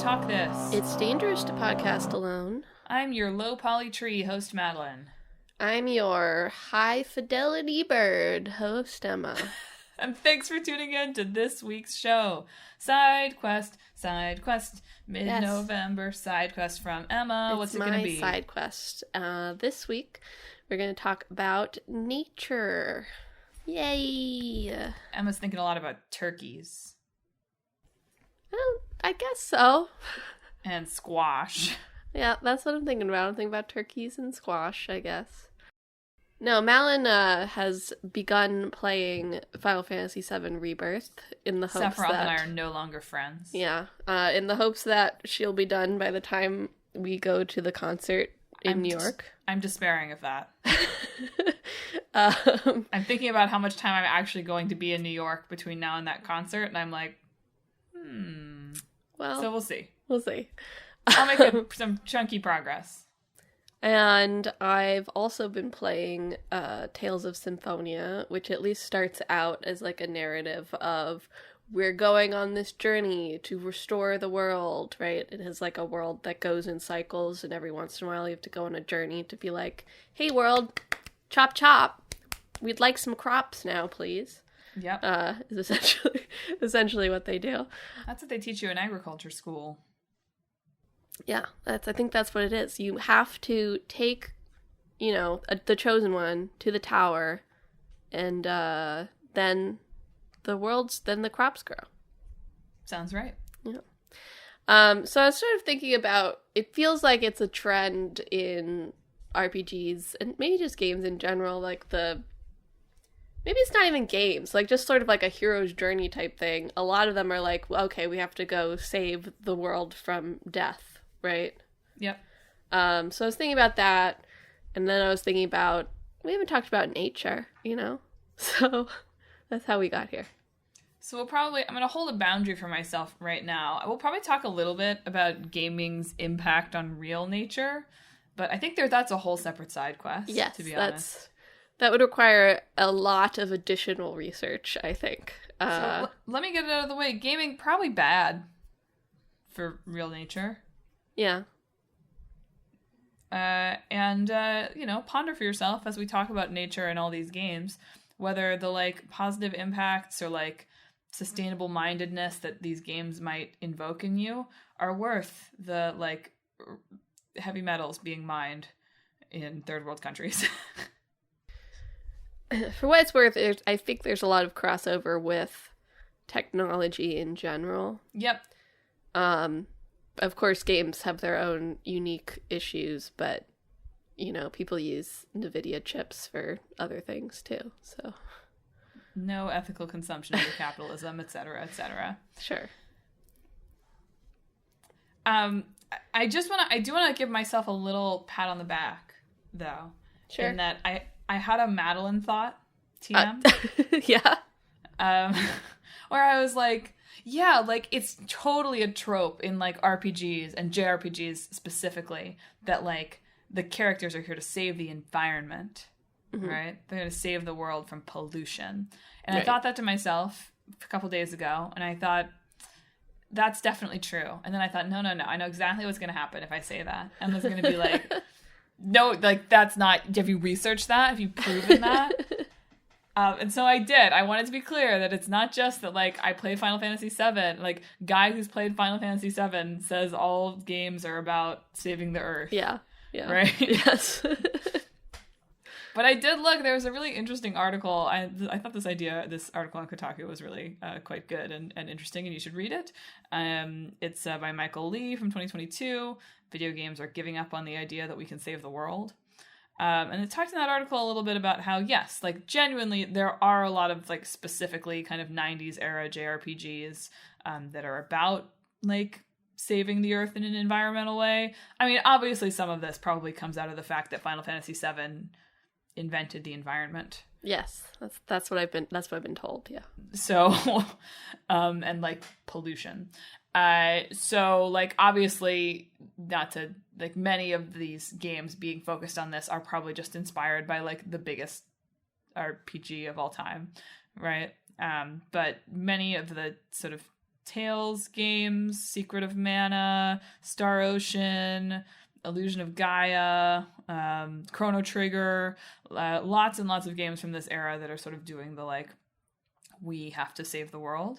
talk this. It's dangerous to podcast alone. I'm your low poly tree host, Madelyn. I'm your high fidelity bird host, Emma. And thanks for tuning in to this week's show. Side quest, mid-November side quest from Emma. What's it going to be? It's my side quest. This week, we're going to talk about nature. Yay! Emma's thinking a lot about turkeys. Well, I guess so. And squash. Yeah, that's what I'm thinking about. I'm thinking about turkeys and squash, I guess. No, Madelyn has begun playing Final Fantasy VII Rebirth in the hopes Sephiroth that... and I are no longer friends. Yeah, in the hopes that she'll be done by the time we go to the concert in New York. I'm despairing of that. I'm thinking about how much time I'm actually going to be in New York between now and that concert, and I'm like, well, so we'll see. We'll see. I'll make some chunky progress. And I've also been playing Tales of Symphonia, which at least starts out as like a narrative of we're going on this journey to restore the world, right? It has like a world that goes in cycles, and every once in a while you have to go on a journey to be like, hey world, chop chop, we'd like some crops now, please. Yep. Is essentially what they do. That's what they teach you in agriculture school. Yeah, I think that's what it is. You have to take, the chosen one to the tower, and then the crops grow. Sounds right. Yeah. So I was sort of thinking about, it feels like it's a trend in RPGs, and maybe just games in general, maybe it's not even games, like just sort of like a hero's journey type thing. A lot of them are like, well, okay, we have to go save the world from death. Right? Yep. So I was thinking about that, and then I was thinking about, we haven't talked about nature, So that's how we got here. So I'm going to hold a boundary for myself right now. I will probably talk a little bit about gaming's impact on real nature, but I think that's a whole separate side quest, yes, to be honest. That would require a lot of additional research, I think. So let me get it out of the way. Gaming, probably bad for real nature. Yeah. Ponder for yourself as we talk about nature in all these games, whether the positive impacts or sustainable mindedness that these games might invoke in you are worth the heavy metals being mined in third world countries. For what it's worth, I think there's a lot of crossover with technology in general. Yep. Of course, games have their own unique issues, but, people use NVIDIA chips for other things, too, so. No ethical consumption under capitalism, et cetera, et cetera. Sure. I do want to give myself a little pat on the back, though. Sure. In that I had a Madelyn thought, TM. Yeah. Where I was like, yeah, it's totally a trope in RPGs and JRPGs specifically that the characters are here to save the environment, right? They're going to save the world from pollution. And right. I thought that to myself a couple days ago, and I thought, that's definitely true. And then I thought, no, I know exactly what's going to happen if I say that. Emma's going to be like, no, that's not, have you researched that? Have you proven that? And so I did. I wanted to be clear that it's not just that, I play Final Fantasy VII. Guy who's played Final Fantasy VII says all games are about saving the Earth. Yeah. Right? Yes. But I did look. There was a really interesting article. I thought this article on Kotaku was really quite good and interesting, and you should read it. It's by Michael Lee from 2022. Video games are giving up on the idea that we can save the world. And it talked in that article a little bit about how, yes, genuinely, there are a lot of, specifically kind of 90s era JRPGs that are about, saving the Earth in an environmental way. I mean, obviously some of this probably comes out of the fact that Final Fantasy VII invented the environment. Yes, that's what I've been told, yeah. So, and, pollution. So obviously not to many of these games being focused on this are probably just inspired by the biggest RPG of all time, right? But many of the sort of Tales games, Secret of Mana, Star Ocean, Illusion of Gaia, Chrono Trigger, lots and lots of games from this era that are sort of doing the like, we have to save the world.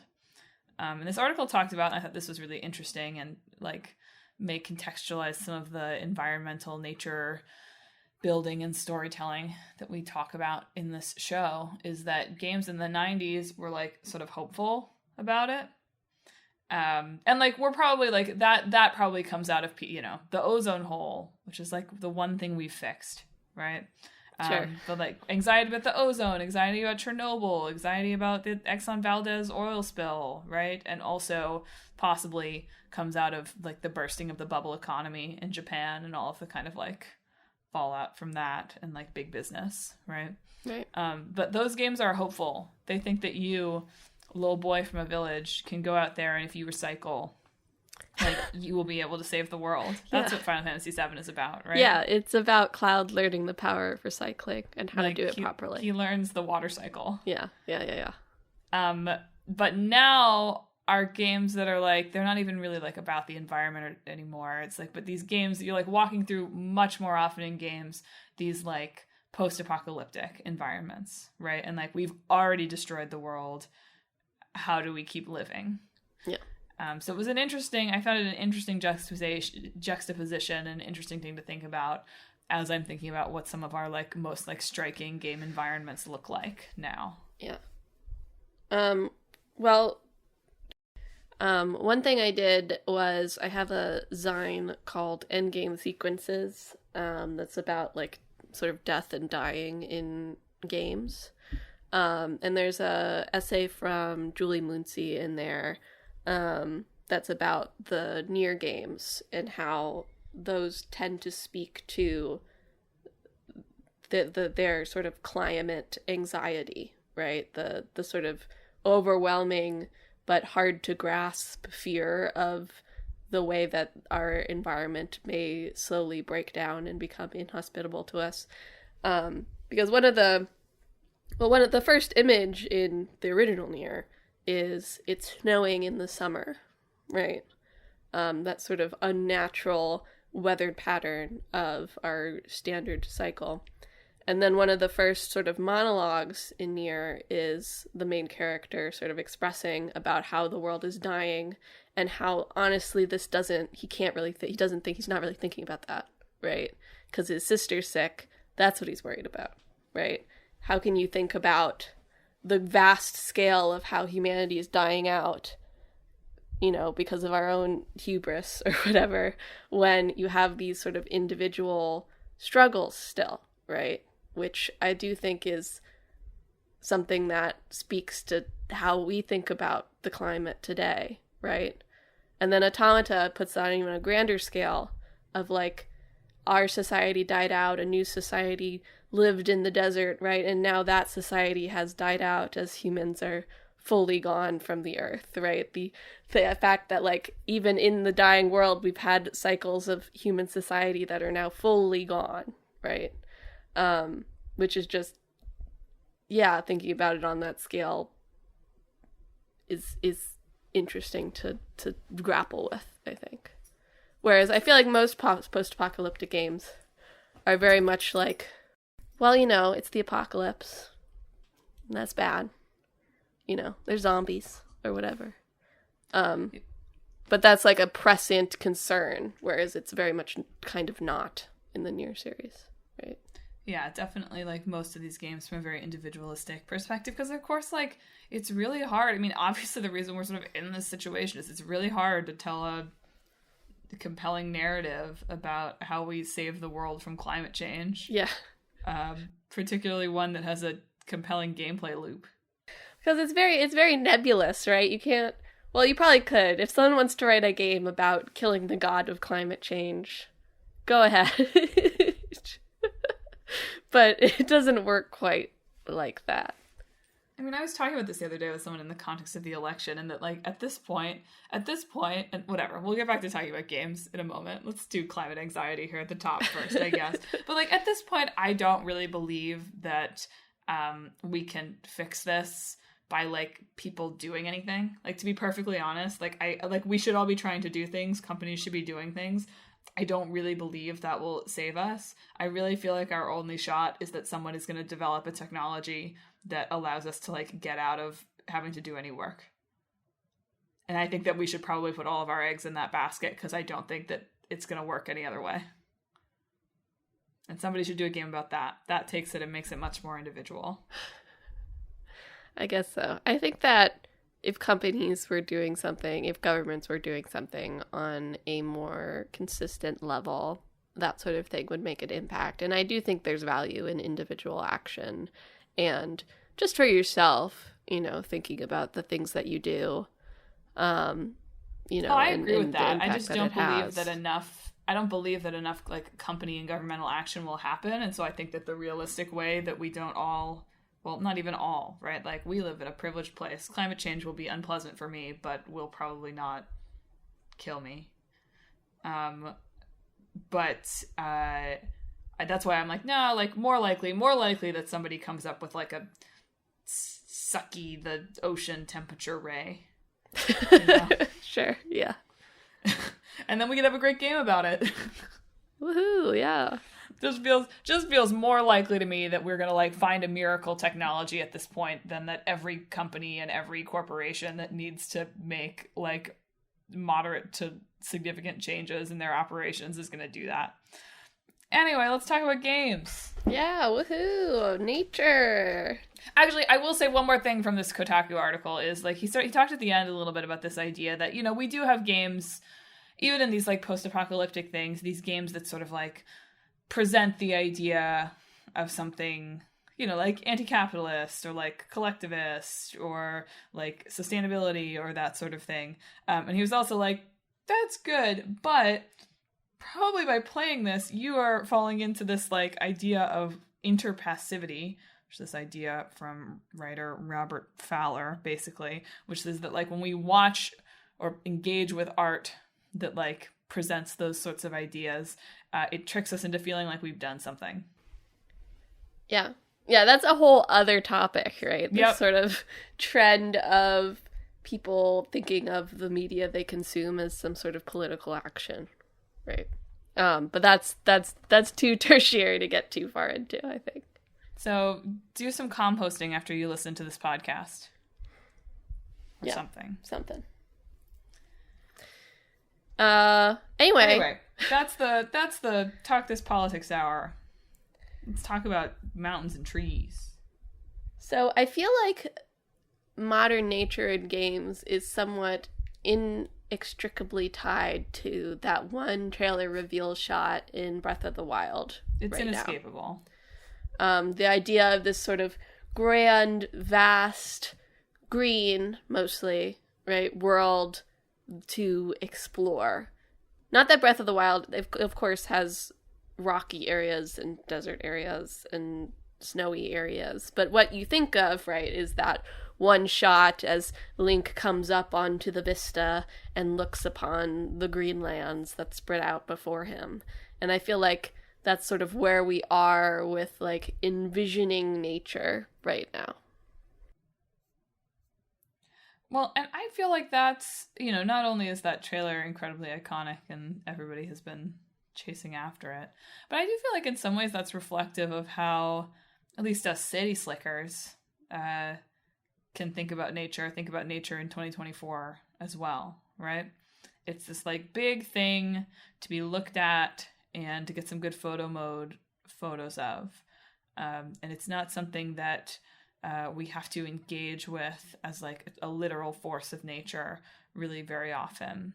And this article talked about, and I thought this was really interesting and like may contextualize some of the environmental nature building and storytelling that we talk about in this show, is that games in the 90s were like sort of hopeful about it. And like we're probably like that probably comes out of the ozone hole, which is like the one thing we've fixed, right? Sure. But like anxiety about the ozone, anxiety about Chernobyl, anxiety about the Exxon Valdez oil spill, right? And also possibly comes out of like the bursting of the bubble economy in Japan and all of the kind of like fallout from that and like big business, right? Right. But those games are hopeful. They think that you, a little boy from a village, can go out there and if you recycle, like you will be able to save the world. That's what Final Fantasy VII is about, right? Yeah, it's about Cloud learning the power of recycling and how to do it properly. He learns the water cycle. Yeah. But now are games that are like, they're not even really like about the environment anymore. It's like, but these games that you're like walking through much more often in games, these like post-apocalyptic environments, right? And like we've already destroyed the world. How do we keep living? Yeah. So it was I found it an interesting juxtaposition, and an interesting thing to think about as I'm thinking about what some of our like most like striking game environments look like now. Yeah. One thing I did was I have a zine called Endgame Sequences, that's about like sort of death and dying in games. And there's a essay from Julie Muncie in there, that's about the Nier games and how those tend to speak to their sort of climate anxiety, right? The sort of overwhelming but hard to grasp fear of the way that our environment may slowly break down and become inhospitable to us. Because one of the first image in the original Nier is it's snowing in the summer, right? That sort of unnatural weathered pattern of our standard cycle. And then one of the first sort of monologues in Nier is the main character sort of expressing about how the world is dying and how honestly he's not really thinking about that, right? Because his sister's sick. That's what he's worried about, right? How can you think about the vast scale of how humanity is dying out, because of our own hubris or whatever, when you have these sort of individual struggles still, right? Which I do think is something that speaks to how we think about the climate today, right? And then Automata puts that on even a grander scale of like, our society died out, a new society lived in the desert, right? And now that society has died out as humans are fully gone from the earth, right? The fact that like even in the dying world, we've had cycles of human society that are now fully gone, right? Which is just, thinking about it on that scale is interesting to grapple with, I think. Whereas I feel like most post-apocalyptic games are very much like, well, it's the apocalypse, and that's bad. There's zombies or whatever. But that's like a prescient concern, whereas it's very much kind of not in the Nier series, right? Yeah, definitely like most of these games from a very individualistic perspective, because of course like it's really hard. I mean, obviously the reason we're sort of in this situation is it's really hard to tell a compelling narrative about how we save the world from climate change. Yeah. Particularly one that has a compelling gameplay loop. Because it's very nebulous, right? You can't... Well, you probably could. If someone wants to write a game about killing the god of climate change, go ahead. But it doesn't work quite like that. I mean, I was talking about this the other day with someone in the context of the election, and that, like, at this point, and whatever, we'll get back to talking about games in a moment. Let's do climate anxiety here at the top first, I guess. But, like, at this point, I don't really believe that we can fix this by like people doing anything. Like, to be perfectly honest, we should all be trying to do things. Companies should be doing things. I don't really believe that will save us. I really feel like our only shot is that someone is going to develop a technology that allows us to like get out of having to do any work. And I think that we should probably put all of our eggs in that basket, because I don't think that it's going to work any other way. And somebody should do a game about that. That takes it and makes it much more individual. I guess so. I think that if companies were doing something, if governments were doing something on a more consistent level, that sort of thing would make an impact. And I do think there's value in individual action and just for yourself, thinking about the things that you do, I agree with that. I just don't believe that enough. I don't believe that enough like company and governmental action will happen. And so I think that the realistic way that we don't all, well, not even all, right? Like, we live in a privileged place. Climate change will be unpleasant for me, but will probably not kill me. That's why I'm like, no, like, more likely that somebody comes up with like a sucky the ocean temperature ray. Sure, yeah. And then we could have a great game about it. Woohoo, yeah. Just feels more likely to me that we're gonna like find a miracle technology at this point than that every company and every corporation that needs to make like moderate to significant changes in their operations is gonna do that. Anyway, let's talk about games. Yeah, woohoo, nature. Actually, I will say one more thing from this Kotaku article is like he talked at the end a little bit about this idea that, we do have games, even in these like post-apocalyptic things, these games that sort of like present the idea of something, like anti-capitalist or like collectivist or like sustainability or that sort of thing. And he was also like, that's good, but probably by playing this, you are falling into this like idea of interpassivity, which is this idea from writer Robert Fowler, basically, which is that like when we watch or engage with art that like presents those sorts of ideas, it tricks us into feeling like we've done something. Yeah, that's a whole other topic, right? This sort of trend of people thinking of the media they consume as some sort of political action, right? But that's too tertiary to get too far into, I think. So do some composting after you listen to this podcast. Or something. Anyway, that's the Talk This Politics Hour. Let's talk about mountains and trees. So I feel like modern nature in games is somewhat inextricably tied to that one trailer reveal shot in Breath of the Wild. It's inescapable. The idea of this sort of grand, vast, green, mostly, right, world to explore. Not that Breath of the Wild, of course, has rocky areas and desert areas and snowy areas, but what you think of, right, is that one shot as Link comes up onto the vista and looks upon the green lands that spread out before him. And I feel like that's sort of where we are with like envisioning nature right now. Well, and I feel like that's, not only is that trailer incredibly iconic and everybody has been chasing after it, but I do feel like in some ways that's reflective of how, at least us city slickers, can think about nature in 2024 as well, right? It's this like big thing to be looked at and to get some good photos of. And it's not something that we have to engage with as like a literal force of nature really very often.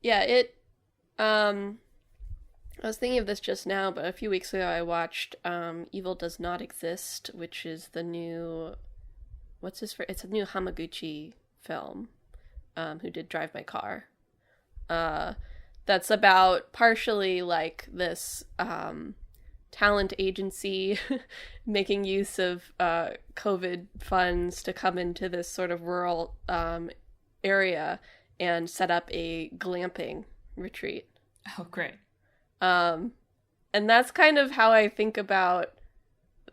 Yeah, I was thinking of this just now, but a few weeks ago I watched Evil Does Not Exist, which is the new, it's a new Hamaguchi film, who did Drive My Car. That's about partially like this talent agency making use of COVID funds to come into this sort of rural area and set up a glamping retreat. Oh, great. And that's kind of how I think about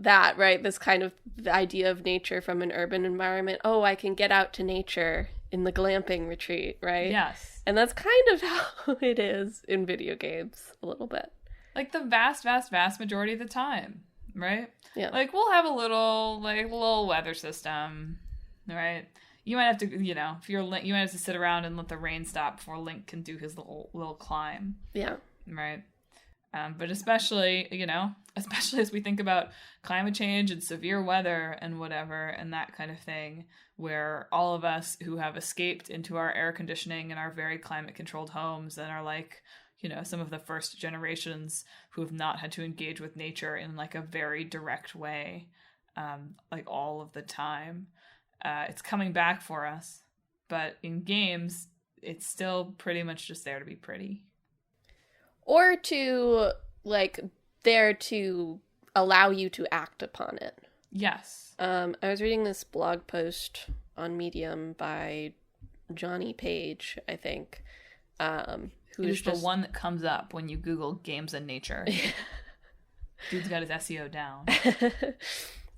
that, right? This kind of the idea of nature from an urban environment. Oh, I can get out to nature in the glamping retreat, right? Yes. And that's kind of how it is in video games a little bit. Like the vast majority of the time, right? Yeah. Like we'll have a little weather system, right? You might have to, if you're Link, you might have to sit around and let the rain stop before Link can do his little climb. Yeah. Right. But especially as we think about climate change and severe weather and whatever and that kind of thing, where all of us who have escaped into our air conditioning and our very climate controlled homes and are like, some of the first generations who have not had to engage with nature in like a very direct way, like all of the time. It's coming back for us. But in games, it's still pretty much just there to be pretty. Or to, like, there to allow you to act upon it. Yes. I was reading this blog post on Medium by Johnny Page, I think. Who's the one that comes up when you Google games and nature. Dude's got his SEO down.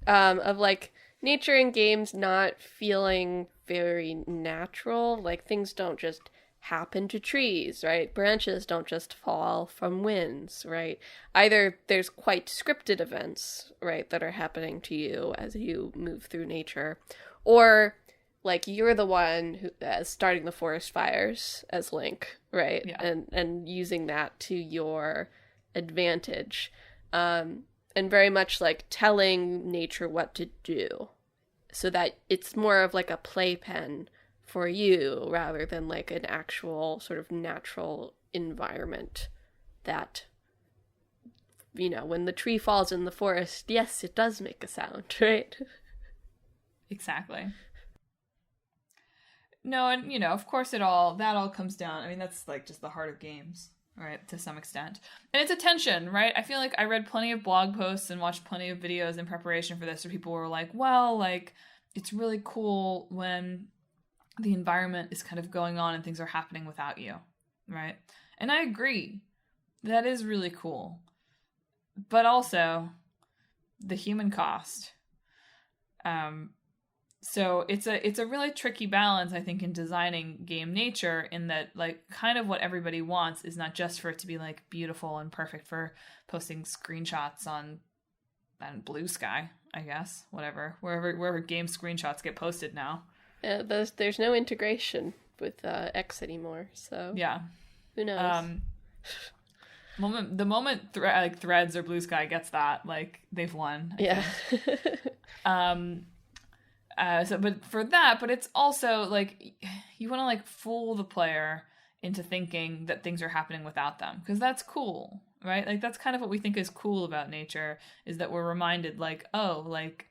Of, like, nature in games not feeling very natural. Like, things don't just happen to trees, right? Branches don't just fall from winds, right? Either there's quite scripted events, right, that are happening to you as you move through nature, or like you're the one who is starting the forest fires as Link, right? Yeah. And using that to your advantage, and very much like telling nature what to do, so that it's more of like a playpen for you rather than like an actual sort of natural environment that, when the tree falls in the forest, yes, it does make a sound, right? Exactly. No, and of course that all comes down. I mean, that's like just the heart of games, right? To some extent. And it's attention, right? I feel like I read plenty of blog posts and watched plenty of videos in preparation for this where people were like, well, like, it's really cool when the environment is kind of going on and things are happening without you, right? And I agree. That is really cool. But also, the human cost. So it's a really tricky balance, I think, in designing game nature, in that, like, kind of what everybody wants is not just for it to be, like, beautiful and perfect for posting screenshots on Blue Sky, I guess, wherever game screenshots get posted now. There's no integration with X anymore, so yeah, who knows? The moment Threads or Blue Sky gets that, like, they've won. Yeah. But it's also like you want to like fool the player into thinking that things are happening without them, because that's cool, right? Like that's kind of what we think is cool about nature, is that we're reminded like, oh, like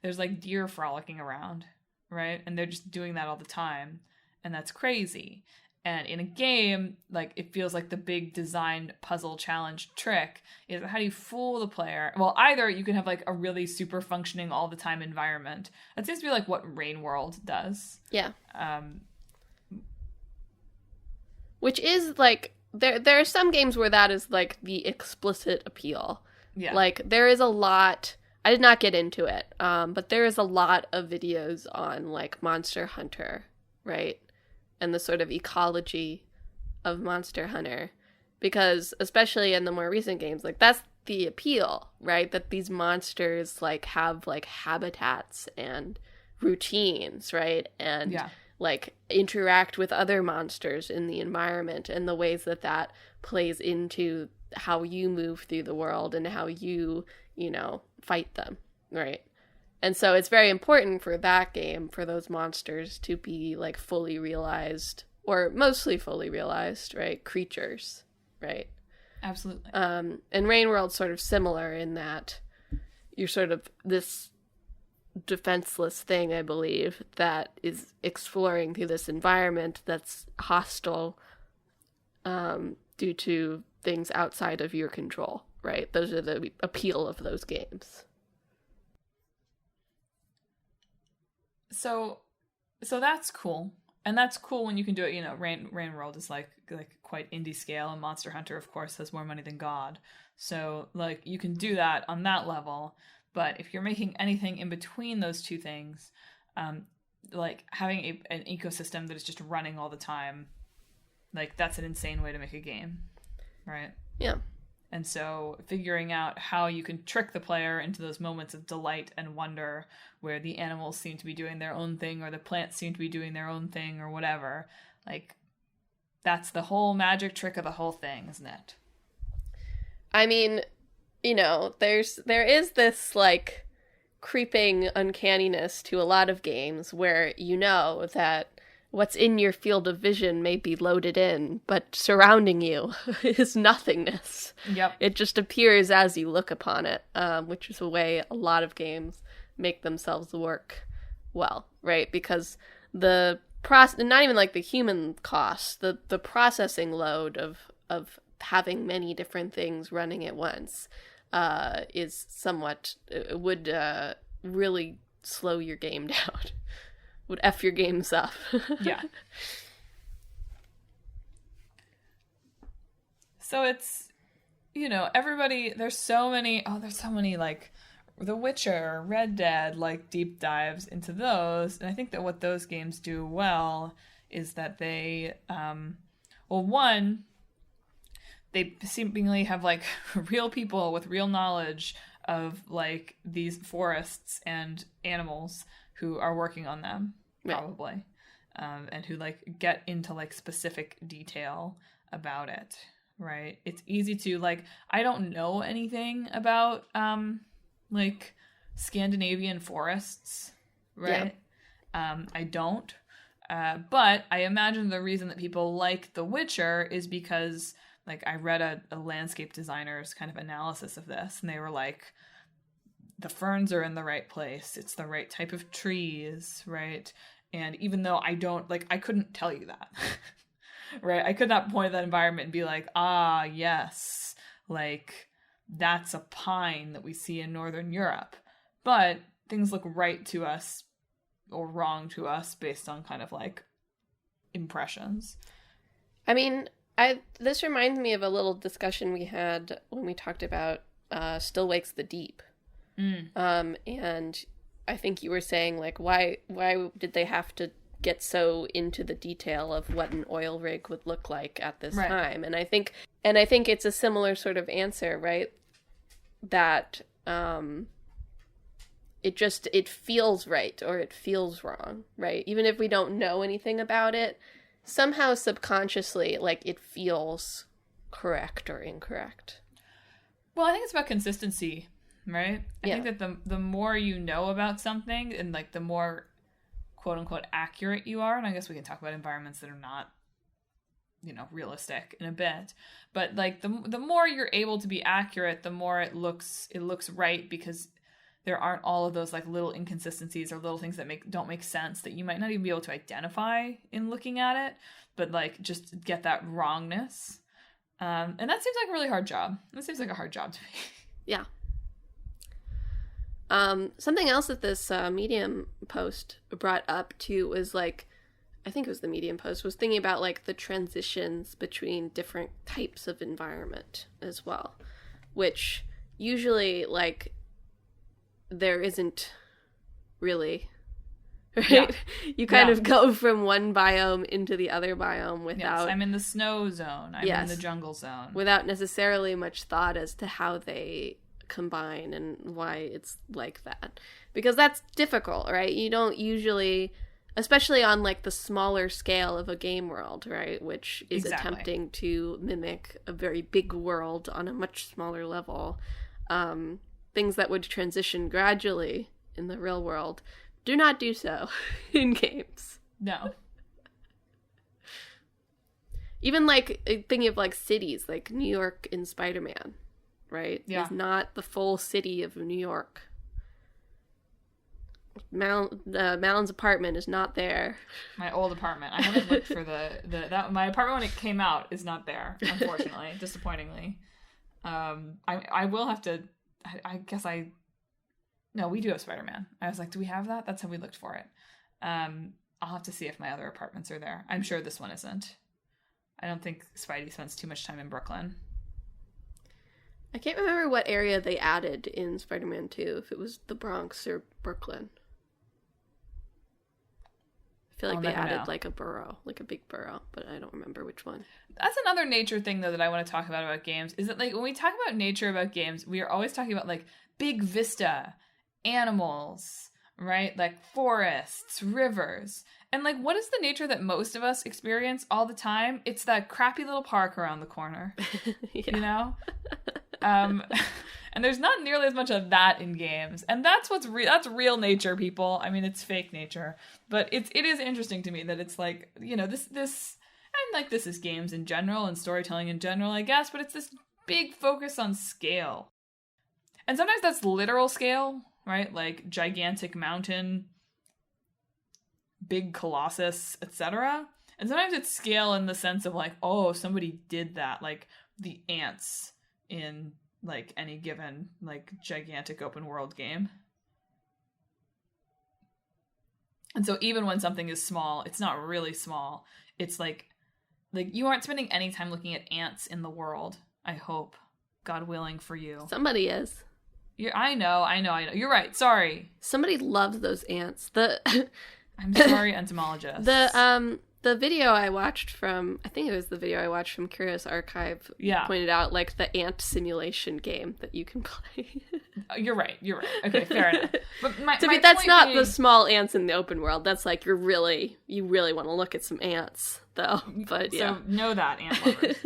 there's like deer frolicking around, right? And they're just doing that all the time, and that's crazy. And in a game, like, it feels like the big design puzzle challenge trick is how do you fool the player? Well, either you can have like a really super functioning all the time environment. That seems to be like what Rain World does. Yeah. Which is like there are some games where that is like the explicit appeal. Yeah. Like there is a lot. I did not get into it, but there is a lot of videos on like Monster Hunter, right? And the sort of ecology of Monster Hunter, because especially in the more recent games, like that's the appeal, right? That these monsters like have like habitats and routines, right? And like interact with other monsters in the environment, and the ways that that plays into how you move through the world and how you fight them, right? And so it's very important for that game, for those monsters to be like fully realized, or mostly fully realized, right? Creatures, right? Absolutely. And Rain World's sort of similar in that you're sort of this defenseless thing, I believe, that is exploring through this environment that's hostile due to things outside of your control, right? Those are the appeal of those games. So that's cool. And that's cool when you can do it. Rain World is like quite indie scale, and Monster Hunter, of course, has more money than God. So like you can do that on that level. But if you're making anything in between those two things, like having an ecosystem that is just running all the time, like that's an insane way to make a game, right? Yeah. And so figuring out how you can trick the player into those moments of delight and wonder where the animals seem to be doing their own thing or the plants seem to be doing their own thing or whatever, like that's the whole magic trick of the whole thing, isn't it? I mean, there is this like creeping uncanniness to a lot of games where that what's in your field of vision may be loaded in, but surrounding you is nothingness. Yep. It just appears as you look upon it, which is a way a lot of games make themselves work well, right? Because the not even like the human cost, the processing load of having many different things running at once is somewhat would really slow your game down. Would F your games up. Yeah. So it's, everybody, there's so many like The Witcher, Red Dead, like deep dives into those. And I think that what those games do well is that they, one, they seemingly have like real people with real knowledge of like these forests and animals who are working on them, probably, and who like get into like specific detail about it, right? It's easy to like, I don't know anything about like Scandinavian forests, right? I don't, but I imagine the reason that people like The Witcher is because like I read a landscape designer's kind of analysis of this, and they were like, the ferns are in the right place. It's the right type of trees, right? And even though I couldn't tell you that, right? I could not point at that environment and be like, yes, like that's a pine that we see in Northern Europe. But things look right to us or wrong to us based on kind of like impressions. I mean, this reminds me of a little discussion we had when we talked about Still Wakes the Deep. And I think you were saying like, why did they have to get so into the detail of what an oil rig would look like at this time? And I think it's a similar sort of answer, right? That it feels right or it feels wrong, right? Even if we don't know anything about it, somehow subconsciously, like it feels correct or incorrect. Well, I think it's about consistency. Right? I think that the more you know about something and like the more quote unquote accurate you are, and I guess we can talk about environments that are not, realistic in a bit, but like the more you're able to be accurate, the more it looks right, because there aren't all of those like little inconsistencies or little things that don't make sense that you might not even be able to identify in looking at it, but like just get that wrongness. And that seems like a really hard job. That seems like a hard job to me. Yeah. Something else that this Medium post brought up too was like, I think it was the Medium post, was thinking about like the transitions between different types of environment as well, which usually like there isn't really, right? Yeah. You kind of go from one biome into the other biome without... Yes, I'm in the snow zone. I'm in the jungle zone. Without necessarily much thought as to how they combine and why it's like that, because that's difficult, right? You don't usually, especially on like the smaller scale of a game world, right, which is attempting to mimic a very big world on a much smaller level, things that would transition gradually in the real world do not do so in games. No. Even like thinking of like cities, like New York in Spider-Man, right? Yeah. Is not the full city of New York. Madelyn's apartment is not there. My old apartment. I haven't looked for my apartment when it came out is not there, unfortunately, disappointingly. I will have to, no, we do have Spider-Man. I was like, do we have that? That's how we looked for it. I'll have to see if my other apartments are there. I'm sure this one isn't. I don't think Spidey spends too much time in Brooklyn. I can't remember what area they added in Spider-Man 2, if it was the Bronx or Brooklyn. I feel like they added like a borough, like a big borough, but I don't remember which one. That's another nature thing, though, that I want to talk about games, is that, like, when we talk about nature about games, we are always talking about, like, big vista, animals, right? Like, forests, rivers. And, like, what is the nature that most of us experience all the time? It's that crappy little park around the corner, you know? And there's not nearly as much of that in games, and that's that's real nature, people. I mean, it's fake nature, but it is interesting to me that it's like, you know, this and like this is games in general and storytelling in general, I guess, but it's this big focus on scale, and sometimes that's literal scale, right? Like gigantic mountain, big colossus, etc. And sometimes it's scale in the sense of like, oh, somebody did that, like the ants in like any given like gigantic open world game. And so even when something is small, it's not really small. It's like you aren't spending any time looking at ants in the world. I hope, God willing, for you. Somebody is. I know. You're right. Sorry. Somebody loves those ants. I'm sorry, entomologists. The video I watched from, I think it was the video I watched from Curious Archive, pointed out, like, the ant simulation game that you can play. You're right. Okay, fair enough. But that's not the small ants in the open world. That's like, you really want to look at some ants, though. But yeah. So know that, ant lovers.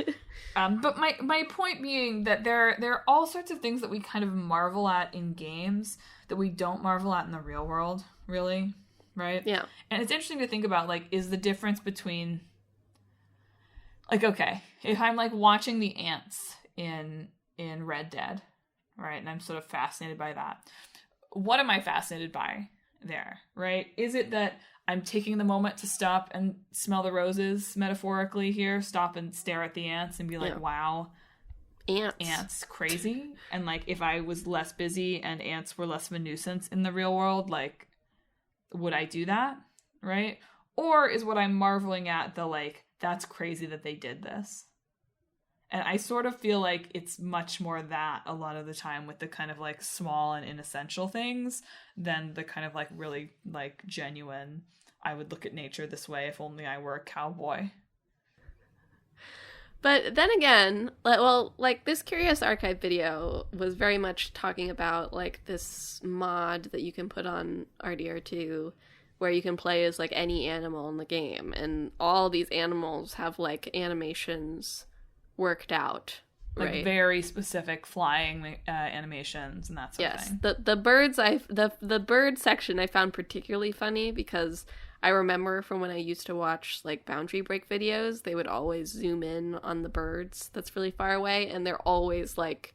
But my point being that there are all sorts of things that we kind of marvel at in games that we don't marvel at in the real world, really. Right? Yeah. And it's interesting to think about, like, is the difference between, like, okay, if I'm, like, watching the ants in Red Dead, right, and I'm sort of fascinated by that, what am I fascinated by there, right? Is it that I'm taking the moment to stop and smell the roses, metaphorically here, stop and stare at the ants and be like, wow, ants crazy? And, like, if I was less busy and ants were less of a nuisance in the real world, like, would I do that, right? Or is what I'm marveling at the, like, that's crazy that they did this? And I sort of feel like it's much more that a lot of the time with the kind of, like, small and inessential things than the kind of, like, really, like, genuine, I would look at nature this way if only I were a cowboy. But then again, well, like, this Curious Archive video was very much talking about, like, this mod that you can put on RDR2 where you can play as, like, any animal in the game. And all these animals have, like, animations worked out, right? Like, very specific flying animations and that sort of thing. Yes, the birds, the bird section I found particularly funny because I remember from when I used to watch, like, boundary break videos, they would always zoom in on the birds that's really far away, and they're always, like,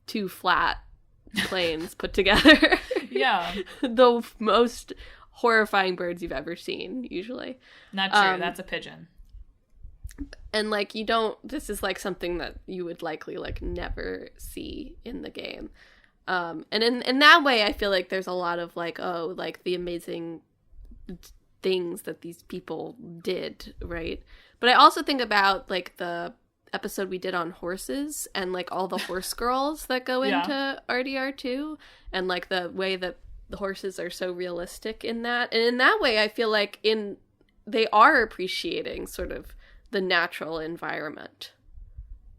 two flat planes put together. Yeah. The most horrifying birds you've ever seen, usually. Not true. That's a pigeon. And, like, this is, like, something that you would likely, like, never see in the game. And in that way, I feel like there's a lot of, like, oh, like, the amazing things that these people did, right? But I also think about, like, the episode we did on horses and, like, all the horse girls that go into RDR2 and, like, the way that the horses are so realistic in that. And in that way, I feel like they are appreciating sort of the natural environment,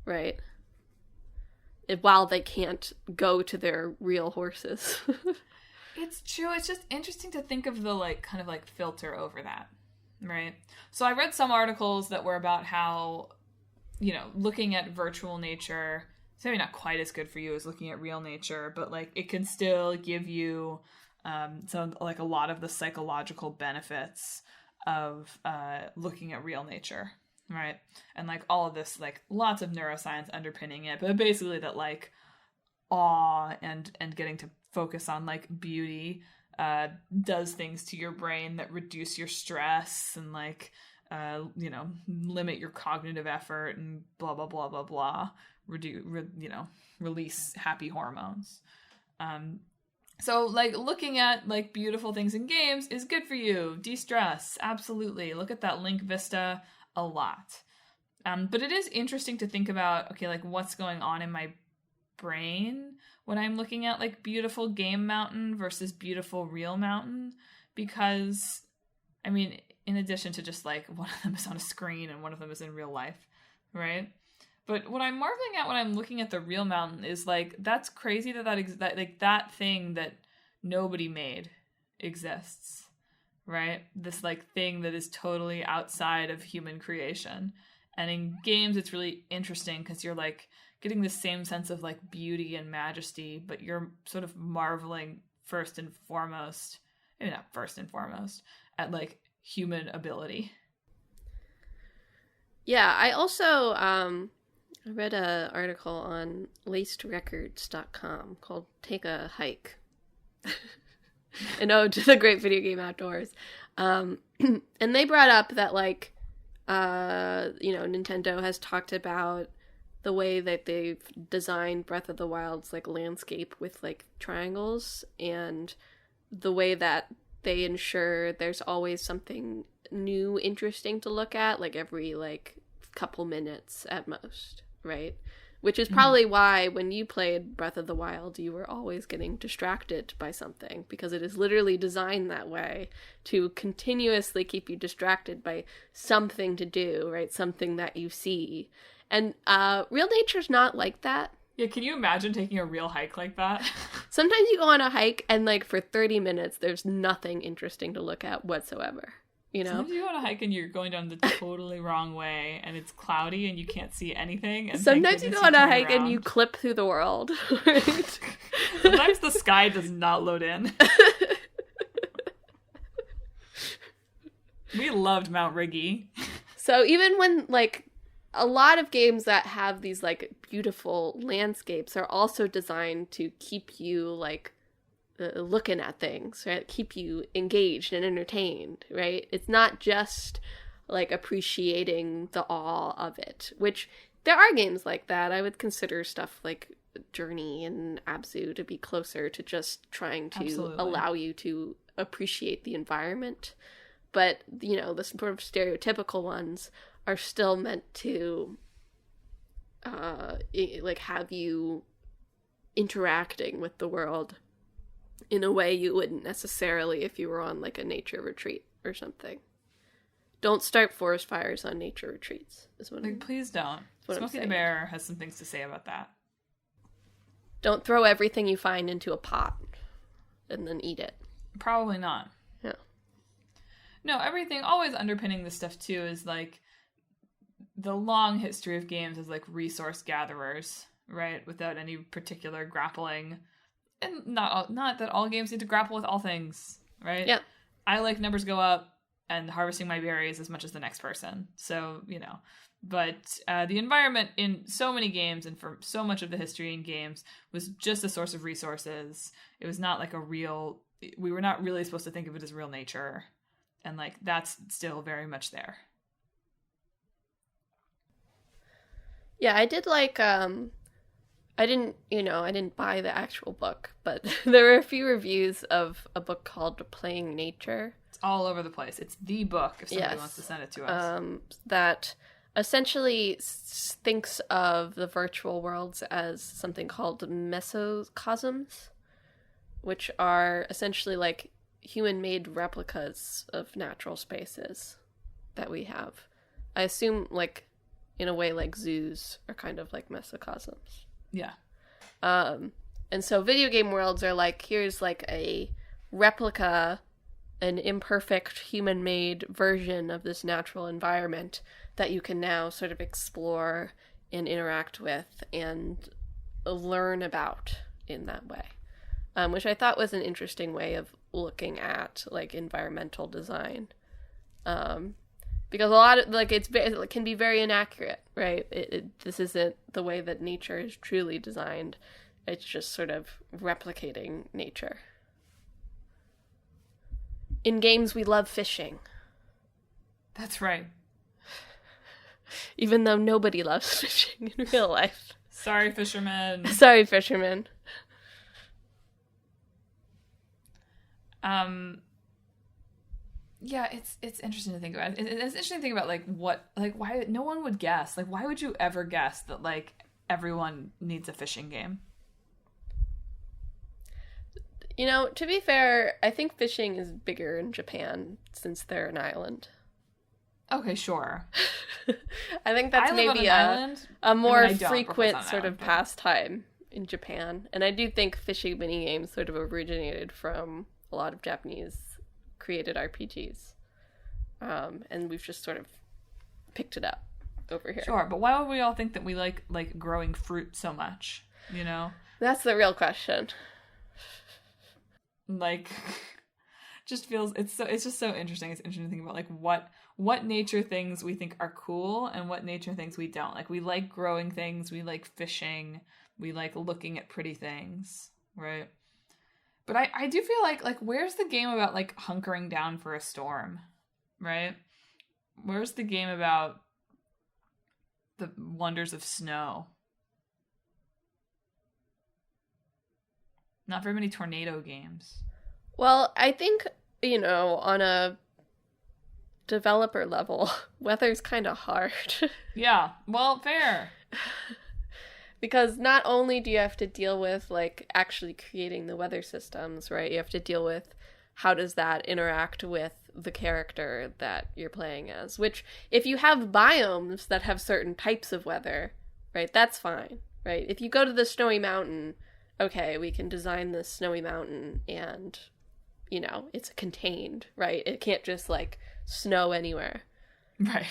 right? While they can't go to their real horses. It's true. It's just interesting to think of the, like, kind of, like, filter over that, right? So I read some articles that were about how, you know, looking at virtual nature, it's maybe not quite as good for you as looking at real nature, but, like, it can still give you some, like, a lot of the psychological benefits of looking at real nature, right? And, like, all of this, like, lots of neuroscience underpinning it, but basically that, like, awe and getting to focus on, like, beauty does things to your brain that reduce your stress and, like, you know, limit your cognitive effort and blah blah blah blah blah, release happy hormones, So, like, looking at, like, beautiful things in games is good for you. De-stress, absolutely. Look at that Link Vista a lot. But it is interesting to think about, okay, like, what's going on in my brain when I'm looking at, like, beautiful game mountain versus beautiful real mountain. Because, I mean, in addition to just, like, one of them is on a screen and one of them is in real life, right? But what I'm marveling at when I'm looking at the real mountain is, like, that's crazy that thing that nobody made exists, right? This, like, thing that is totally outside of human creation. And in games, it's really interesting because you're, like, getting the same sense of, like, beauty and majesty, but you're sort of marveling first and foremost, maybe not first and foremost, at, like, human ability. Yeah, I also I read an article on lacedrecords.com called Take a Hike. An ode to the great video game outdoors. And they brought up that, like, Nintendo has talked about the way that they've designed Breath of the Wild's, like, landscape with, like, triangles, and the way that they ensure there's always something new, interesting to look at, like, every, like, couple minutes at most, right? Which is probably why when you played Breath of the Wild, you were always getting distracted by something, because it is literally designed that way to continuously keep you distracted by something to do, right? Something that you see. And real nature's not like that. Yeah, can you imagine taking a real hike like that? Sometimes you go on a hike and, like, for 30 minutes, there's nothing interesting to look at whatsoever. You know? Sometimes you go on a hike and you're going down the totally wrong way and it's cloudy and you can't see anything. And sometimes you go on a hike and you clip through the world. Right? Sometimes the sky does not load in. We loved Mount Riggy. So even when, like, a lot of games that have these, like, beautiful landscapes are also designed to keep you, like, looking at things, right? Keep you engaged and entertained, right? It's not just, like, appreciating the awe of it, which there are games like that. I would consider stuff like Journey and Abzu to be closer to just trying to allow you to appreciate the environment. But, you know, the sort of stereotypical ones are still meant to, like, have you interacting with the world in a way you wouldn't necessarily if you were on, like, a nature retreat or something. Don't start forest fires on nature retreats, is what like, please don't. Smokey the Bear has some things to say about that. Don't throw everything you find into a pot and then eat it. Probably not. Yeah. No, everything, always underpinning this stuff, too, is, like, the long history of games as, like, resource gatherers, right? Without any particular grappling. And not that all games need to grapple with all things, right? Yeah. I like numbers go up and harvesting my berries as much as the next person. So, you know. But the environment in so many games and for so much of the history in games was just a source of resources. It was not like a real... We were not really supposed to think of it as real nature. And, like, that's still very much there. Yeah, I did like... I didn't buy the actual book, but there were a few reviews of a book called Playing Nature. It's all over the place. It's the book, if somebody wants to send it to us. That essentially thinks of the virtual worlds as something called mesocosms, which are essentially, like, human-made replicas of natural spaces that we have. I assume, like, in a way, like, zoos are kind of like mesocosms. Yeah. And so video game worlds are like, here's, like, a replica, an imperfect human-made version of this natural environment that you can now sort of explore and interact with and learn about in that way. Which I thought was an interesting way of looking at, like, environmental design. Because a lot of, like, it can be very inaccurate, right? This isn't the way that nature is truly designed. It's just sort of replicating nature. In games, we love fishing. That's right. Even though nobody loves fishing in real life. Sorry, fishermen. Sorry, fishermen. Um, yeah, it's interesting to think about. It's interesting to think about like what like why no one would guess. Like why would you ever guess that like everyone needs a fishing game? You know, to be fair, I think fishing is bigger in Japan since they're an island. Okay, sure. I think that's I live on maybe an island. a more I don't, frequent on an sort island, of but- pastime in Japan. And I do think fishing mini games sort of originated from a lot of Japanese created RPGs. And we've just sort of picked it up over here. Sure, but why would we all think that we like growing fruit so much? You know, That's the real question. like just feels it's just so interesting. It's interesting to think about like what nature things we think are cool and what nature things we don't. Like we like growing things, we like fishing, we like looking at pretty things, right? But I do feel like where's the game about like hunkering down for a storm, right? Where's the game about the wonders of snow? Not very many tornado games. Well, I think, you know, on a developer level, weather's kind of hard. Yeah, well, fair. Because not only do you have to deal with, like, actually creating the weather systems, right? You have to deal with how does that interact with the character that you're playing as. Which, if you have biomes that have certain types of weather, right, that's fine, right? If you go to the snowy mountain, okay, we can design this snowy mountain and, you know, it's contained, right? It can't just, like, snow anywhere. Right.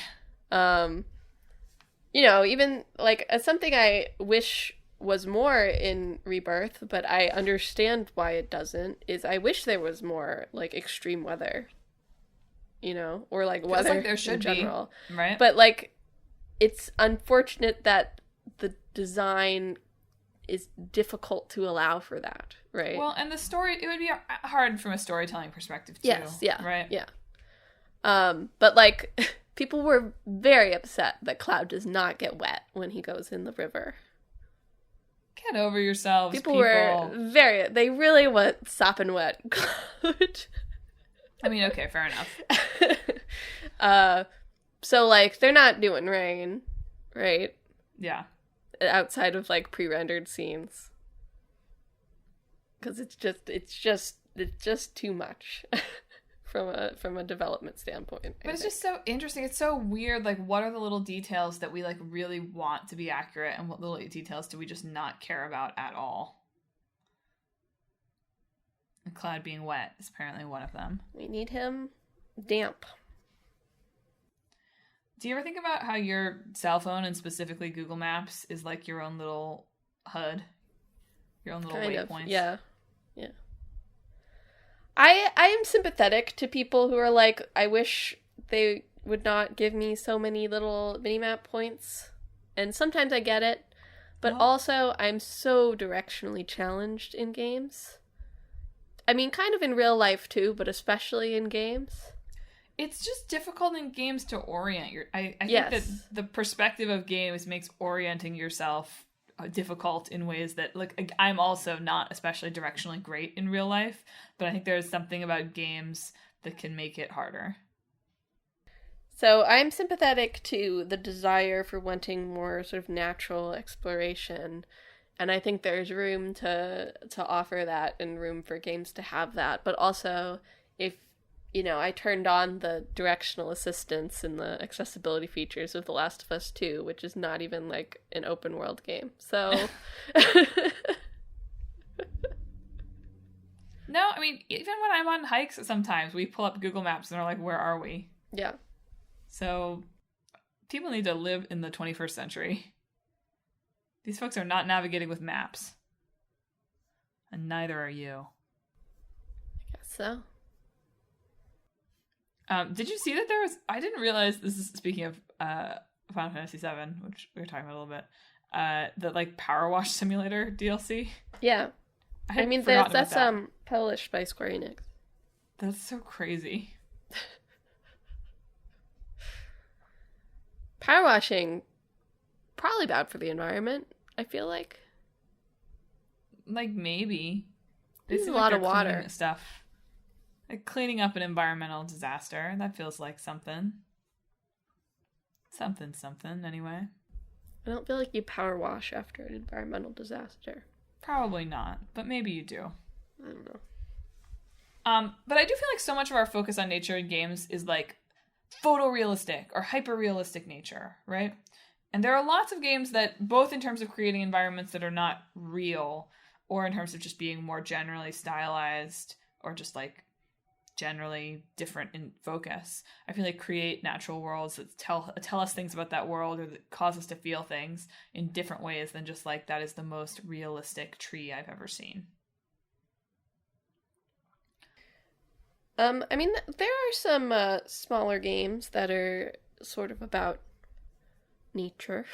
You know, even, like, something I wish was more in Rebirth, but I understand why it doesn't, is I wish there was more, like, extreme weather. You know? Or, like, weather like there should in general. Be, right? But, like, it's unfortunate that the design is difficult to allow for that, right? Well, and the story, it would be hard from a storytelling perspective, too. Yes, yeah. Right? Yeah. But, like, people were very upset that Cloud does not get wet when he goes in the river. Get over yourselves, people. They really want sopping wet Cloud. I mean, okay, fair enough. So, like, they're not doing rain, right? Yeah. Outside of, like, pre-rendered scenes. Because it's just too much. From a development standpoint. But it's just so interesting. It's so weird. Like, what are the little details that we, like, really want to be accurate, and what little details do we just not care about at all? And Cloud being wet is apparently one of them. We need him damp. Do you ever think about how your cell phone, and specifically Google Maps, is like your own little HUD? Your own little waypoints? Yeah. Yeah. I am sympathetic to people who are like, I wish they would not give me so many little minimap points. And sometimes I get it. But also, I'm so directionally challenged in games. I mean, kind of in real life too, but especially in games. It's just difficult in games to orient. I think Yes. that the perspective of games makes orienting yourself difficult in ways that, like, I'm also not especially directionally great in real life, but I think there's something about games that can make it harder. So I'm sympathetic to the desire for wanting more sort of natural exploration, and I think there's room to offer that and room for games to have that. But also, if you know, I turned on the directional assistance and the accessibility features of The Last of Us 2, which is not even, like, an open world game. So... No, I mean, even when I'm on hikes sometimes, we pull up Google Maps and are like, where are we? Yeah. So, people need to live in the 21st century. These folks are not navigating with maps. And neither are you. I guess so. Did you see that there was... I didn't realize, this is speaking of Final Fantasy VII, which we were talking about a little bit, the, like, Power Wash Simulator DLC. Yeah. I mean, that's published by Square Enix. That's so crazy. Power washing, probably bad for the environment, I feel like. Like, maybe. They This is seem a like lot of they're water. cleaning stuff. Like cleaning up an environmental disaster. That feels like something. Something, anyway. I don't feel like you power wash after an environmental disaster. Probably not, but maybe you do. I don't know. But I do feel like so much of our focus on nature in games is like photorealistic or hyper-realistic nature, right? And there are lots of games that, both in terms of creating environments that are not real, or in terms of just being more generally stylized, or just like generally different in focus, I feel like create natural worlds that tell us things about that world, or that cause us to feel things in different ways than just like, that is the most realistic tree I've ever seen. I mean, there are some smaller games that are sort of about nature.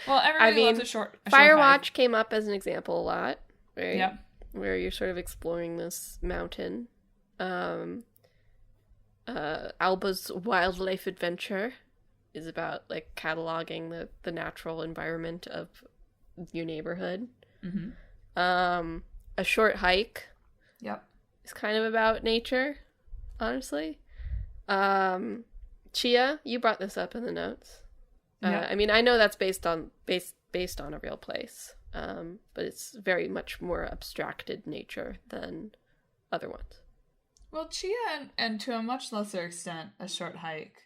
Well, everybody loves a short Firewatch came up as an example a lot, right? Yep. Where you're sort of exploring this mountain. Alba's Wildlife Adventure is about like cataloging the natural environment of your neighborhood. Mm-hmm. A Short Hike. Yep. Is kind of about nature, honestly. Chia, you brought this up in the notes. Yep. I mean, I know that's based on a real place, but it's very much more abstracted nature than other ones. Well, Chia and to a much lesser extent, A Short Hike.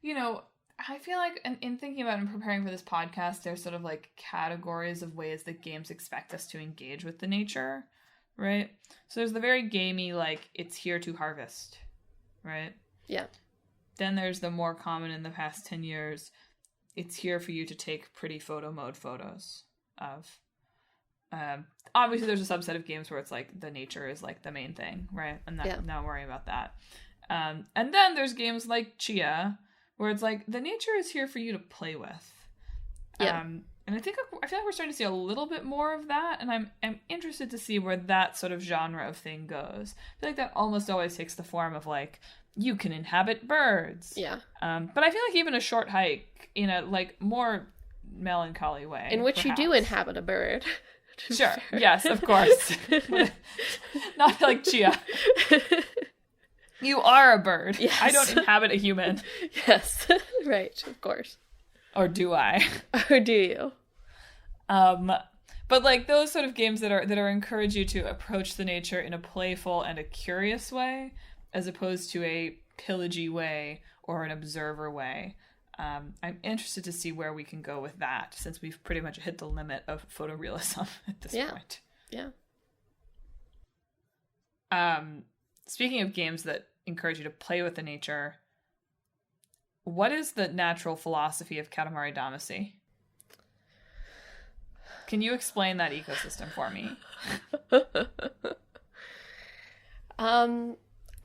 You know, I feel like in thinking about and preparing for this podcast, there's sort of like categories of ways that games expect us to engage with the nature, right? So there's the very gamey, like, it's here to harvest, right? Yeah. Then there's the more common in the past 10 years, it's here for you to take pretty photo mode photos of. Obviously, there's a subset of games where it's like the nature is like the main thing, right? And not worrying about that. And then there's games like Chia, where it's like the nature is here for you to play with. Yeah. And I feel like we're starting to see a little bit more of that, and I'm interested to see where that sort of genre of thing goes. I feel like that almost always takes the form of like, you can inhabit birds. Yeah. But I feel like even A Short Hike in a like more melancholy way, in which perhaps. You do inhabit a bird. Sure. Yes, of course. Not like Chia. You are a bird. Yes. I don't inhabit a human. Yes. Right, of course. Or do I? Or do you? But like those sort of games that are encourage you to approach the nature in a playful and a curious way, as opposed to a pillagey way or an observer way. I'm interested to see where we can go with that, since we've pretty much hit the limit of photorealism at this point. Yeah. Speaking of games that encourage you to play with the nature, what is the natural philosophy of Katamari Damacy? Can you explain that ecosystem for me?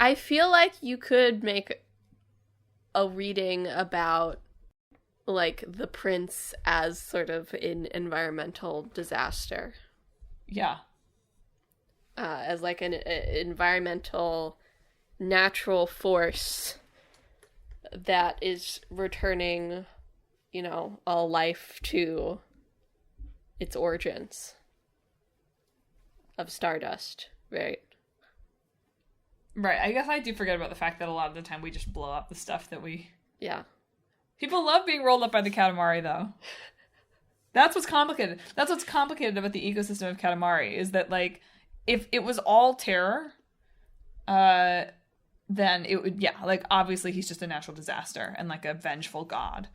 I feel like you could make a reading about like the prince as sort of an environmental disaster. Yeah. As like an environmental natural force that is returning, you know, all life to its origins of stardust, right? Right. I guess I do forget about the fact that a lot of the time we just blow up the stuff that we... Yeah. People love being rolled up by the Katamari, though. That's what's complicated. That's what's complicated about the ecosystem of Katamari, is that, like, if it was all terror, then it would, yeah, like, obviously he's just a natural disaster and, like, a vengeful god.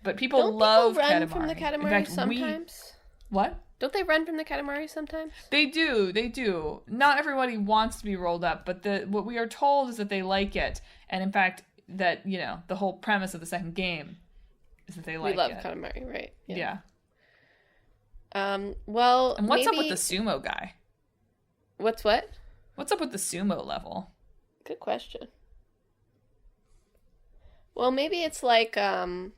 But people love people run Katamari. from the Katamari In fact, sometimes? What? Don't they run from the Katamari sometimes? They do. Not everybody wants to be rolled up, but what we are told is that they like it. And in fact, that, you know, the whole premise of the second game is that they like it. We love Katamari, right? Yeah. Well, and what's up with the sumo guy? What's what? What's up with the sumo level? Good question. Well, maybe it's like our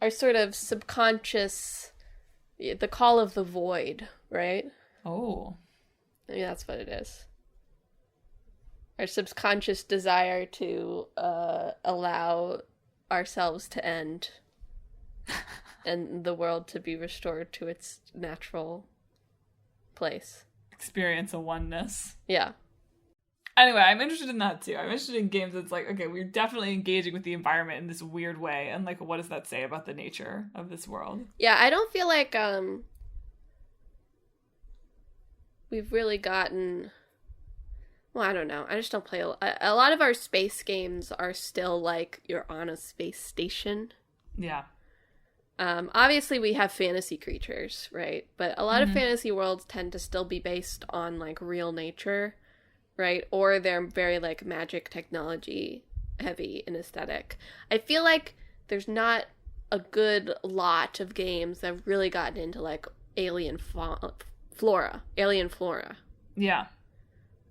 sort of subconscious, the call of the void, right? Oh. Maybe that's what it is. Our subconscious desire to allow ourselves to end and the world to be restored to its natural place. Experience a oneness. Yeah. Anyway, I'm interested in that too. I'm interested in games that's like, okay, we're definitely engaging with the environment in this weird way, and like, what does that say about the nature of this world? Yeah, I don't feel like we've really gotten. Well, I don't know. I just don't play a lot of our space games are still like you're on a space station. Yeah. Obviously we have fantasy creatures, right? But a lot of fantasy worlds tend to still be based on like real nature, right? Or they're very like magic technology heavy in aesthetic. I feel like there's not a good lot of games that have really gotten into like alien flora. Yeah.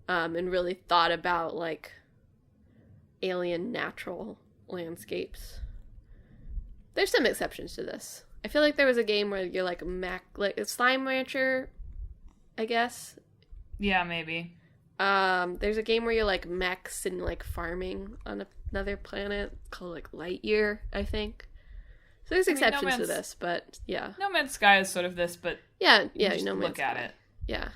And really thought about like alien natural landscapes. There's some exceptions to this. I feel like there was a game where you're like like a slime rancher, I guess. Yeah, maybe. There's a game where you're like mechs and like farming on another planet called like Lightyear, I think. So there's exceptions to this, but yeah. No Man's Sky is sort of this, but yeah, just No Man's look at it. Yeah.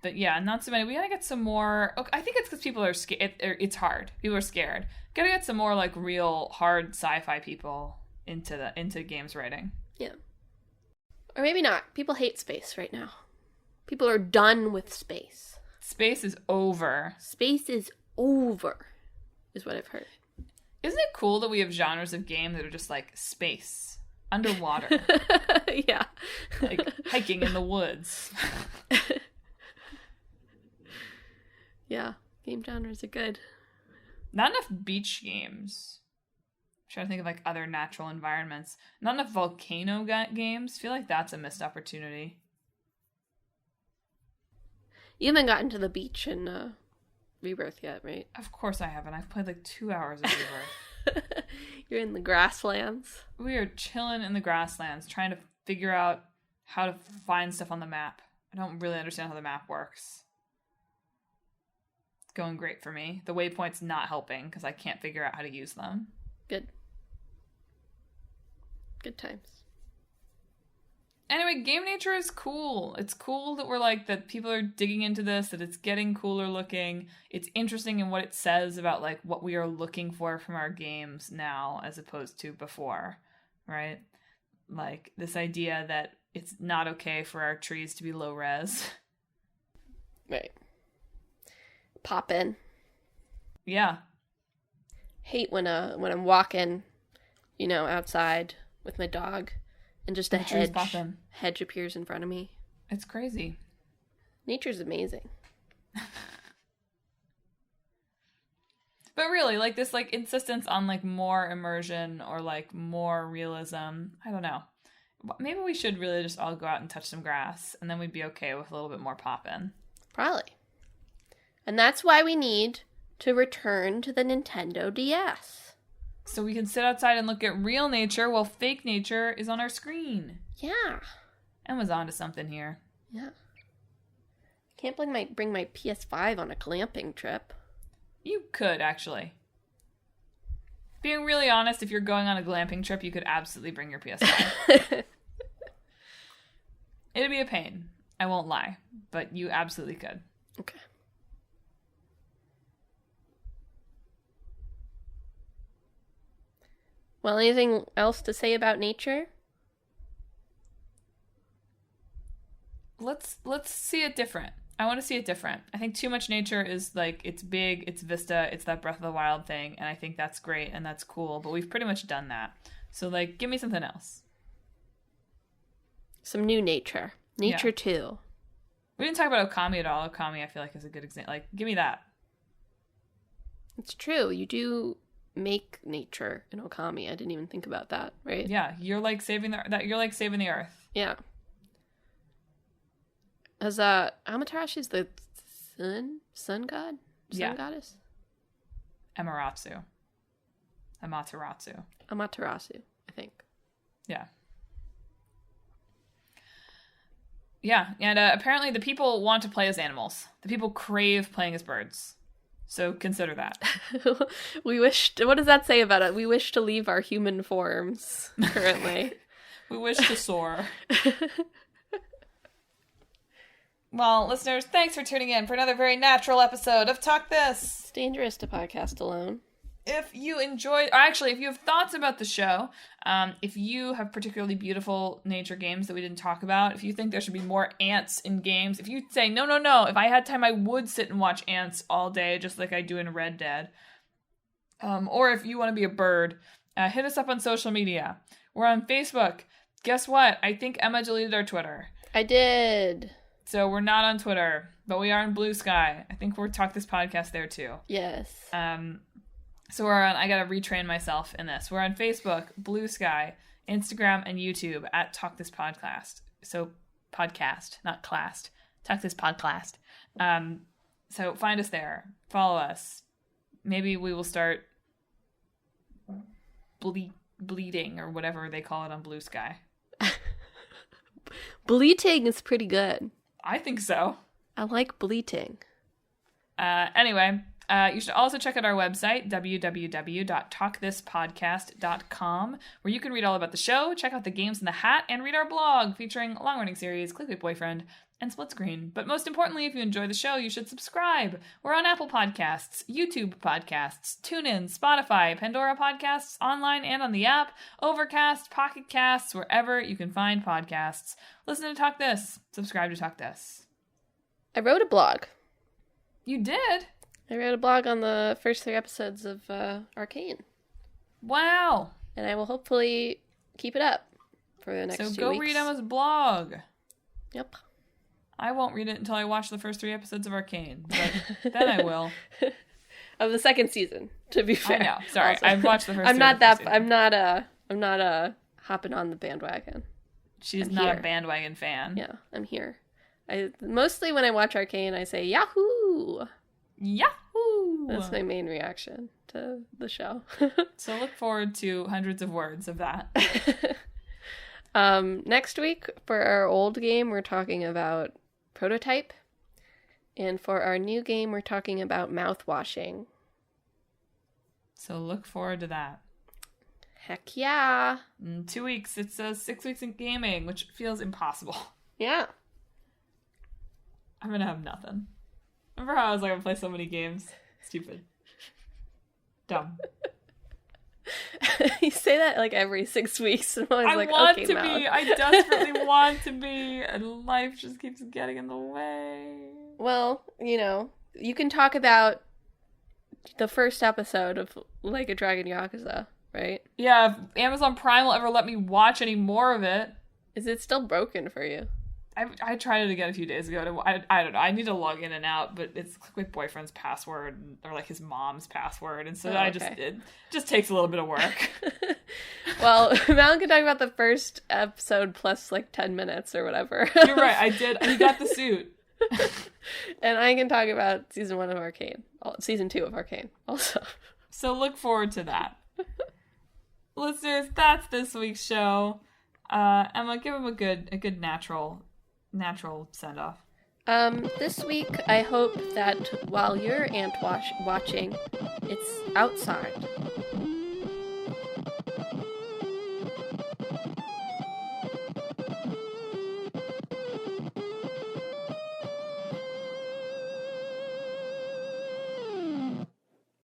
But yeah, not so many. We gotta get some more. I think it's because people are scared. It's hard. People are scared. Gotta get some more like real hard sci-fi people into games writing. Yeah. Or maybe not. People hate space right now. People are done with space. Space is over. Space is over, is what I've heard. Isn't it cool that we have genres of game that are just like space, underwater? Yeah. Like hiking in the woods. Yeah, game genres are good. Not enough beach games. I'm trying to think of like other natural environments. Not enough volcano games. I feel like that's a missed opportunity. You haven't gotten to the beach in Rebirth yet, right? Of course I haven't. I've played like 2 hours of Rebirth. You're in the grasslands. We are chilling in the grasslands, trying to figure out how to find stuff on the map. I don't really understand how the map works. It's going great for me. The waypoint's not helping because I can't figure out how to use them. Good. Good times. Anyway, game nature is cool. It's cool that we're like, that people are digging into this, that it's getting cooler looking. It's interesting in what it says about like what we are looking for from our games now as opposed to before, right? Like this idea that it's not okay for our trees to be low res. Right. Pop in. Yeah. Hate when I'm walking, outside with my dog and just a hedge appears in front of me. It's crazy. Nature's amazing. But really, like this like insistence on like more immersion or like more realism, I don't know. Maybe we should really just all go out and touch some grass and then we'd be okay with a little bit more pop-in. Probably. And that's why we need to return to the Nintendo DS. So we can sit outside and look at real nature while fake nature is on our screen. Yeah. Emma's onto something here. Yeah. Can't bring my PS5 on a glamping trip. You could, actually. Being really honest, if you're going on a glamping trip, you could absolutely bring your PS5. It'd be a pain. I won't lie. But you absolutely could. Okay. Well, anything else to say about nature? Let's see it different. I want to see it different. I think too much nature is like, it's big, it's Vista, it's that Breath of the Wild thing, and I think that's great and that's cool, but we've pretty much done that. So like, give me something else. Some new nature. Nature 2. We didn't talk about Okami at all. Okami, I feel like, is a good example. Like, give me that. It's true. You do make nature in Okami. I didn't even think about that, right? Yeah, you're like saving the earth. Yeah. As Amaterashi's the sun god? Sun goddess? Amaterasu, I think. Yeah. Yeah, and apparently the people want to play as animals. The people crave playing as birds. So consider that. What does that say about it? We wish to leave our human forms currently. We wish to soar. Well, listeners, thanks for tuning in for another very natural episode of Talk This. It's dangerous to podcast alone. If you enjoyed, or actually, if you have thoughts about the show, if you have particularly beautiful nature games that we didn't talk about, if you think there should be more ants in games, if you say, no, if I had time, I would sit and watch ants all day, just like I do in Red Dead. Or if you want to be a bird, hit us up on social media. We're on Facebook. Guess what? I think Emma deleted our Twitter. I did. So we're not on Twitter, but we are on Blue Sky. I think we're Talk This Podcast there too. Yes. So we're on, I gotta retrain myself in this. We're on Facebook, Blue Sky, Instagram, and YouTube at Talk This Podcast. So podcast, not classed. Talk This Podcast. So find us there. Follow us. Maybe we will start bleeding or whatever they call it on Blue Sky. Bleating is pretty good. I think so. I like bleating. Anyway, you should also check out our website, www.talkthispodcast.com, where you can read all about the show, check out the games in the hat, and read our blog featuring long-running series, Clickbait Boyfriend, and Split Screen. But most importantly, if you enjoy the show, you should subscribe. We're on Apple Podcasts, YouTube Podcasts, TuneIn, Spotify, Pandora Podcasts, online and on the app, Overcast, Pocket Casts, wherever you can find podcasts. Listen to Talk This. Subscribe to Talk This. I wrote a blog. You did? I wrote a blog on the first 3 episodes of Arcane. Wow. And I will hopefully keep it up for the next 2 weeks. So go read Emma's blog. Yep. I won't read it until I watch the first 3 episodes of Arcane, but then I will. Of the second season, to be fair. I know. Sorry, also, I've watched the first. I'm not that. I'm not hopping on the bandwagon. She's not a bandwagon fan. Yeah, I'm here. Mostly when I watch Arcane, I say Yahoo! Yahoo! That's my main reaction to the show. So look forward to hundreds of words of that. Next week, for our old game, we're talking about Prototype. And for our new game, we're talking about mouthwashing. So look forward to that. Heck yeah. In 2 weeks, it's 6 weeks in gaming, which feels impossible. Yeah. I'm gonna have nothing. Remember how I was like, I'm gonna play so many games? Stupid. Dumb. You say that like every 6 weeks. And I like, want okay, to Mal. be. I desperately want to be. And life just keeps getting in the way. Well, you can talk about the first episode of Like a Dragon Yakuza, right? Yeah, if Amazon Prime will ever let me watch any more of it. Is it still broken for you? I tried it again a few days ago. I don't know. I need to log in and out, but it's my boyfriend's password or like his mom's password, and so it just takes a little bit of work. Well, Mal can talk about the first episode plus like 10 minutes or whatever. You're right. I did. He got the suit. And I can talk about season 1 of Arcane, season 2 of Arcane also. So look forward to that. Listeners, that's this week's show. Emma, give him a good natural send-off. This week, I hope that while you're ant watching, it's outside.